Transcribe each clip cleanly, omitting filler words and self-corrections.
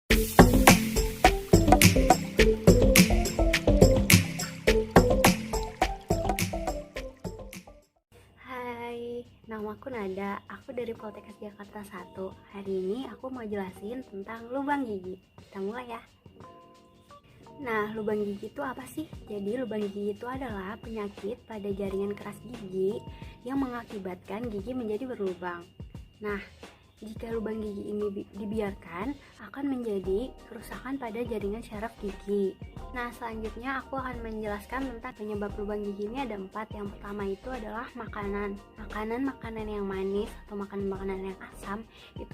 Hai, namaku Nada. Aku dari Poltekkes Jakarta 1. Hari ini aku mau jelasin tentang lubang gigi. Kita mulai ya. Nah, lubang gigi itu apa sih? Jadi, lubang gigi itu adalah penyakit pada jaringan keras gigi yang mengakibatkan gigi menjadi berlubang. Nah, jika lubang gigi ini dibiarkan, akan menjadi kerusakan pada jaringan syaraf gigi. Nah, selanjutnya aku akan menjelaskan tentang penyebab lubang gigi ini ada 4. Yang pertama itu adalah makanan. Makanan yang manis atau makanan yang asam itu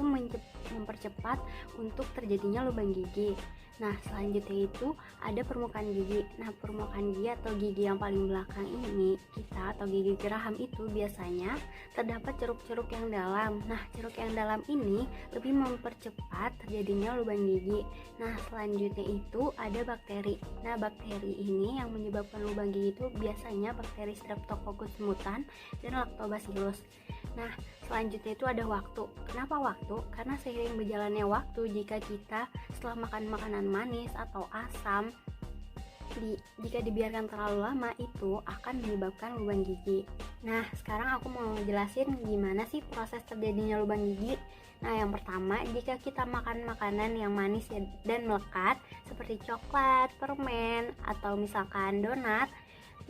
mempercepat untuk terjadinya lubang gigi. Nah, selanjutnya itu ada permukaan gigi. Nah, permukaan gigi atau gigi yang paling belakang ini kita atau gigi geraham itu biasanya terdapat ceruk-ceruk yang dalam. Nah, ceruk yang dalam ini lebih mempercepat terjadinya lubang gigi. Nah, selanjutnya itu ada bakteri. Nah, bakteri ini yang menyebabkan lubang gigi itu biasanya bakteri Streptococcus mutan dan Lactobacillus. Nah, selanjutnya itu ada waktu. Kenapa waktu? Karena seiring berjalannya waktu, jika kita setelah makan makanan manis atau asam, jika dibiarkan terlalu lama itu akan menyebabkan lubang gigi. Nah, sekarang aku mau jelasin gimana sih proses terjadinya lubang gigi. Nah, yang pertama, jika kita makan makanan yang manis dan melekat seperti coklat, permen, atau misalkan donat,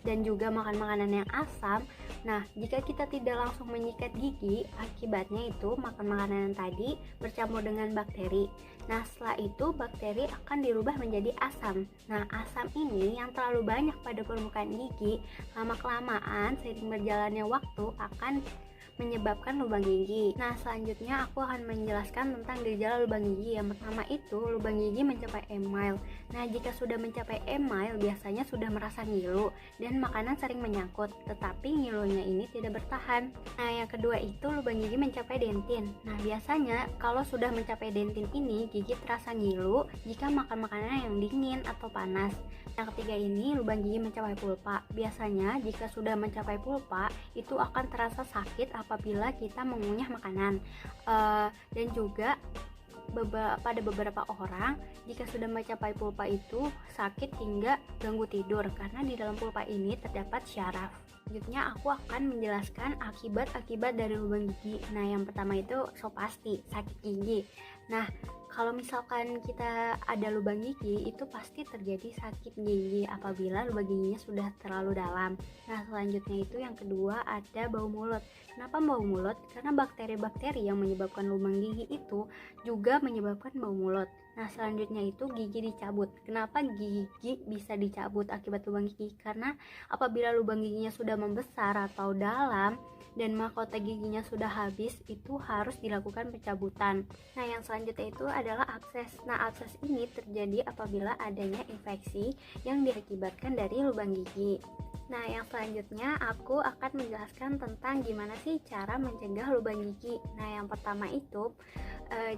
dan juga makan makanan yang asam. Nah, jika kita tidak langsung menyikat gigi, akibatnya itu makan makanan tadi bercampur dengan bakteri. Nah, setelah itu bakteri akan dirubah menjadi asam. Nah, asam ini yang terlalu banyak pada permukaan gigi, lama-kelamaan seiring berjalannya waktu akan menyebabkan lubang gigi. Nah, selanjutnya aku akan menjelaskan tentang gejala lubang gigi. Yang pertama itu lubang gigi mencapai email. Nah, jika sudah mencapai email biasanya sudah merasa ngilu dan makanan sering menyangkut, tetapi ngilunya ini tidak bertahan. Nah, yang kedua itu lubang gigi mencapai dentin. Nah, biasanya kalau sudah mencapai dentin ini gigi terasa ngilu jika makan makanan yang dingin atau panas. Yang ketiga ini lubang gigi mencapai pulpa. Biasanya jika sudah mencapai pulpa itu akan terasa sakit apabila kita mengunyah makanan. Dan juga pada beberapa orang jika sudah mencapai pulpa itu sakit hingga ganggu tidur karena di dalam pulpa ini terdapat syaraf. Selanjutnya aku akan menjelaskan akibat-akibat dari lubang gigi. Nah, yang pertama itu pasti sakit gigi. Nah, kalau misalkan kita ada lubang gigi itu pasti terjadi sakit gigi apabila lubang giginya sudah terlalu dalam. Nah, selanjutnya itu yang kedua ada bau mulut. Kenapa bau mulut? Karena bakteri-bakteri yang menyebabkan lubang gigi itu juga menyebabkan bau mulut. Nah, selanjutnya itu gigi dicabut. Kenapa gigi bisa dicabut akibat lubang gigi? Karena apabila lubang giginya sudah membesar atau dalam dan mahkota giginya sudah habis, itu harus dilakukan pencabutan. Nah, yang selanjutnya itu adalah abses. Nah, abses ini terjadi apabila adanya infeksi yang diakibatkan dari lubang gigi. Nah, yang selanjutnya aku akan menjelaskan tentang gimana sih cara mencegah lubang gigi. Nah, yang pertama itu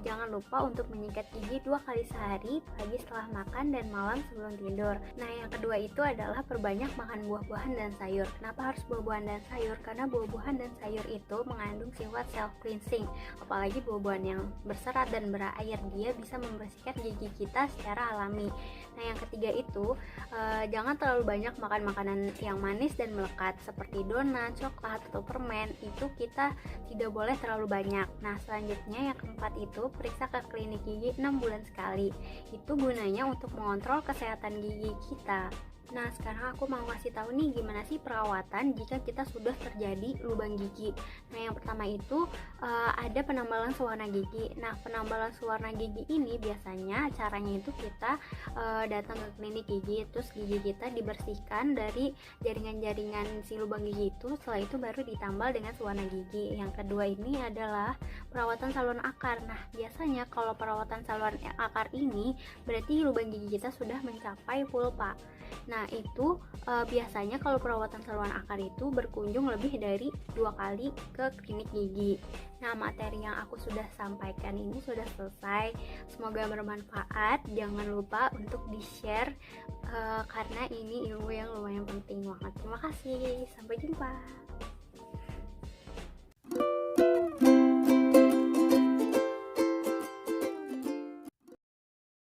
jangan lupa untuk menyikat gigi 2 kali sehari, pagi setelah makan dan malam sebelum tidur. Nah, yang kedua itu adalah perbanyak makan buah-buahan dan sayur. Kenapa harus buah-buahan dan sayur? Karena buah-buahan dan sayur itu mengandung sifat self cleansing. Apalagi buah-buahan yang berserat dan berair, dia bisa membersihkan gigi kita secara alami. Nah, yang ketiga itu jangan terlalu banyak makan makanan yang manis dan melekat seperti donat, coklat, atau permen. Itu kita tidak boleh terlalu banyak. Nah, selanjutnya yang keempat itu periksa ke klinik gigi 6 bulan sekali. Itu gunanya untuk mengontrol kesehatan gigi kita. Nah, sekarang aku mau ngasih tahu nih gimana sih perawatan jika kita sudah terjadi lubang gigi. Nah, yang pertama itu ada penambalan sewarna gigi. Nah, penambalan sewarna gigi ini biasanya caranya itu kita datang ke klinik gigi, terus gigi kita dibersihkan dari jaringan-jaringan si lubang gigi itu. Setelah itu baru ditambal dengan sewarna gigi. Yang kedua ini adalah perawatan saluran akar. Nah, biasanya kalau perawatan saluran akar ini berarti lubang gigi kita sudah mencapai pulpa. Nah, itu biasanya kalau perawatan saluran akar itu berkunjung lebih dari 2 kali ke klinik gigi. Nah, materi yang aku sudah sampaikan ini sudah selesai. Semoga bermanfaat. Jangan lupa untuk di-share karena ini ilmu yang lumayan penting banget. Terima kasih. Sampai jumpa.